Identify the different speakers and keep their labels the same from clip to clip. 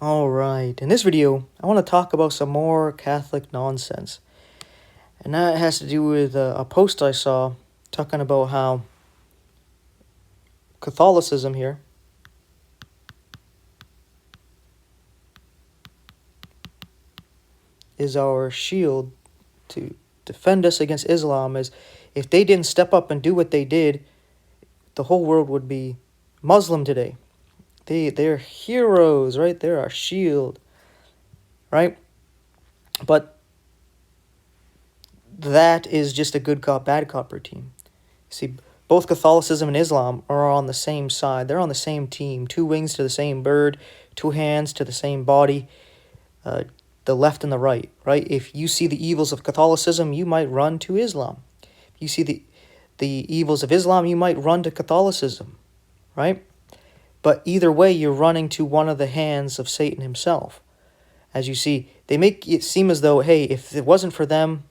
Speaker 1: Alright, in this video, I want to talk about some more Catholic nonsense. And that has to do with a post I saw talking about how Catholicism here is our shield to defend us against Islam. As if they didn't step up and do what they did, the whole world would be Muslim today. They're heroes, right? They're our shield, right? But that is just a good cop, bad cop routine. See, both Catholicism and Islam are on the same side. They're on the same team. Two wings to the same bird, two hands to the same body, the left and the right, right? If you see the evils of Catholicism, you might run to Islam. If you see the evils of Islam, you might run to Catholicism, right? But either way, you're running to one of the hands of Satan himself. As you see, they make it seem as though, hey, if it wasn't for them,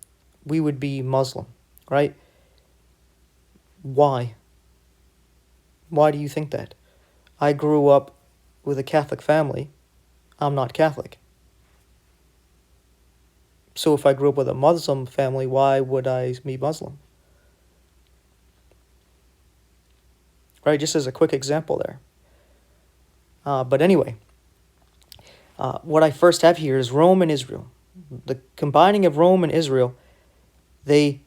Speaker 1: we would be Muslim, right? Why? Why do you think that? I grew up with a Catholic family. I'm not Catholic. So if I grew up with a Muslim family, why would I be Muslim? Right, just as a quick example there. But anyway, what I first have here is Rome and Israel. The combining of Rome and Israel, they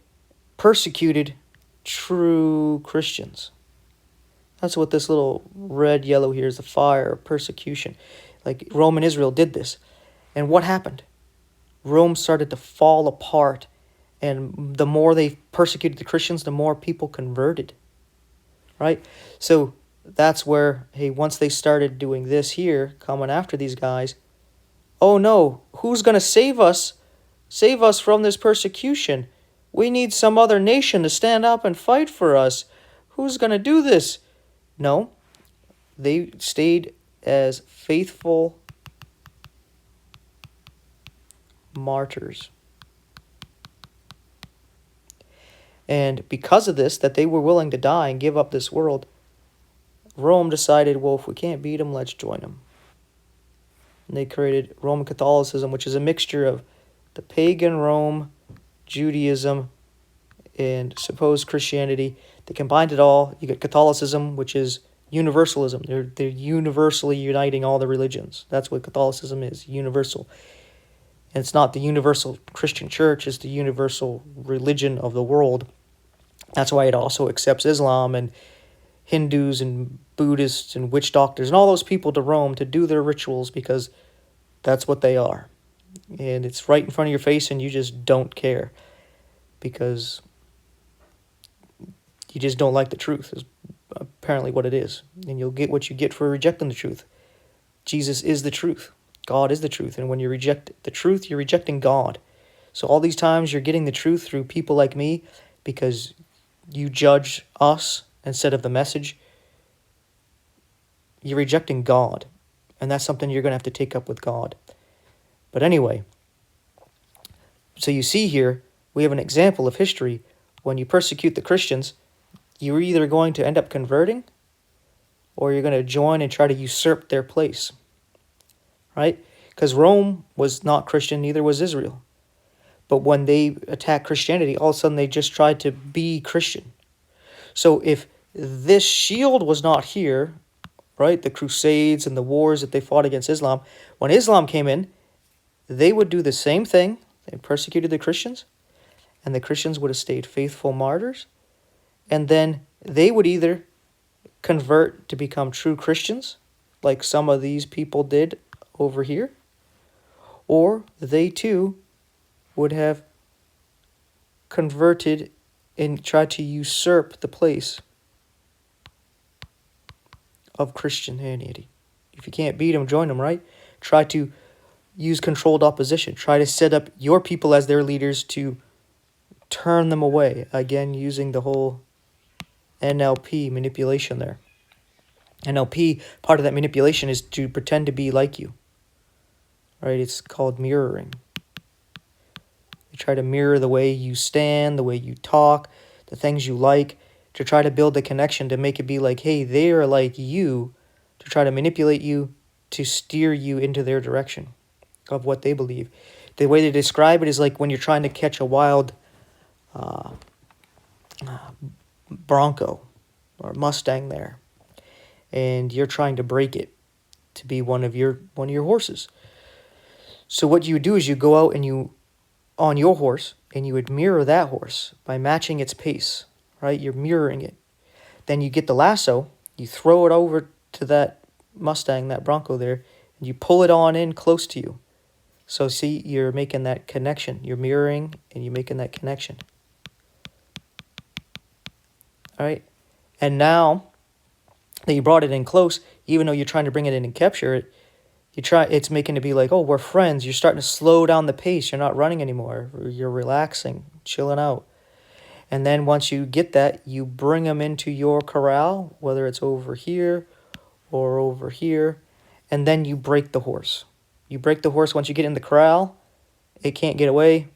Speaker 1: persecuted true Christians. That's what this little red, yellow here is, the fire of persecution. Like Rome and Israel did this. And what happened? Rome started to fall apart. And the more they persecuted the Christians, the more people converted. Right? So that's where, hey, once they started doing this here, coming after these guys, oh no, who's going to save us? Save us from this persecution. We need some other nation to stand up and fight for us. Who's going to do this? No, they stayed as faithful martyrs. And because of this, that they were willing to die and give up this world, Rome decided, well, if we can't beat them, let's join them. And they created Roman Catholicism, which is a mixture of the pagan Rome, Judaism, and supposed Christianity. They combined it all. You get Catholicism, which is universalism. They're universally uniting all the religions. That's what Catholicism is, universal. And it's not the universal Christian church, it's the universal religion of the world. That's why it also accepts Islam and Hindus and Buddhists and witch doctors and all those people to Rome to do their rituals, because that's what they are. And it's right in front of your face and you just don't care because you just don't like the truth, is apparently what it is. And you'll get what you get for rejecting the truth. Jesus is the truth. God is the truth. And when you reject the truth, you're rejecting God. So all these times you're getting the truth through people like me because you judge us instead of the message. You're rejecting God. And that's something you're going to have to take up with God. But anyway, so you see here, we have an example of history. When you persecute the Christians, you're either going to end up converting or you're going to join and try to usurp their place. Right? Because Rome was not Christian, neither was Israel. But when they attacked Christianity, all of a sudden they just tried to be Christian. So if this shield was not here, right, the Crusades and the wars that they fought against Islam, when Islam came in, they would do the same thing. They persecuted the Christians, and the Christians would have stayed faithful martyrs, and then they would either convert to become true Christians, like some of these people did over here, or they too would have converted and tried to usurp the place of Christianity. If you can't beat them, join them, right? Try to use controlled opposition. Try to set up your people as their leaders to turn them away. Again, using the whole NLP manipulation there. NLP, part of that manipulation is to pretend to be like you. Right? It's called mirroring. You try to mirror the way you stand, the way you talk, the things you like, to try to build a connection to make it be like, hey, they are like you, to try to manipulate you to steer you into their direction of what they believe. The way they describe it is like when you're trying to catch a wild bronco or Mustang there, and you're trying to break it to be one of your horses. So what you would do is you go out and you on your horse and you would mirror that horse by matching its pace, right? You're mirroring it. Then you get the lasso, you throw it over to that Mustang, that bronco there, and you pull it on in close to you. So see, you're making that connection. You're mirroring and you're making that connection. All right? And now that you brought it in close, even though you're trying to bring it in and capture it, it's making it be like, oh, we're friends. You're starting to slow down the pace. You're not running anymore. You're relaxing, chilling out. And then once you get that, you bring them into your corral, whether it's over here or over here, and then you break the horse. You break the horse once you get in the corral. It can't get away.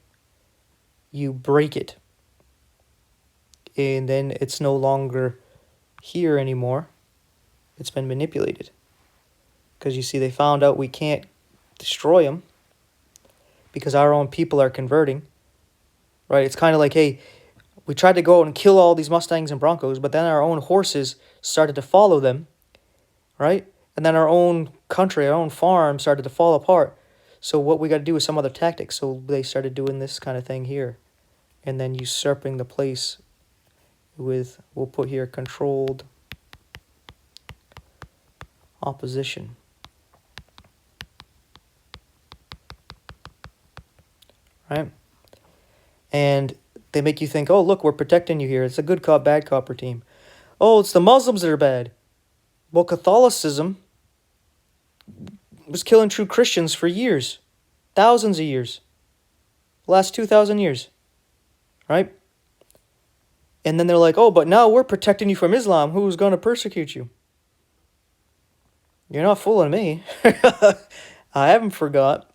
Speaker 1: You break it. And then it's no longer here anymore. It's been manipulated. Because you see, they found out we can't destroy them because our own people are converting. Right? It's kind of like, hey, we tried to go out and kill all these Mustangs and Broncos, but then our own horses started to follow them. Right? And then our own country, our own farm started to fall apart. So what we got to do is some other tactics. So they started doing this kind of thing here. And then usurping the place with, we'll put here, controlled opposition. Right? And they make you think, oh, look, we're protecting you here. It's a good cop, bad copper team. Oh, it's the Muslims that are bad. Well, Catholicism was killing true Christians for years. Thousands of years. The last 2,000 years. Right? And then they're like, oh, but now we're protecting you from Islam. Who's going to persecute you? You're not fooling me. I haven't forgot.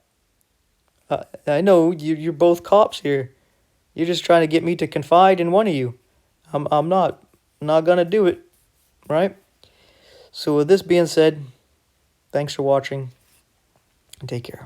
Speaker 1: I know you're both cops here. You're just trying to get me to confide in one of you. I'm not going to do it. Right? So with this being said, thanks for watching and take care.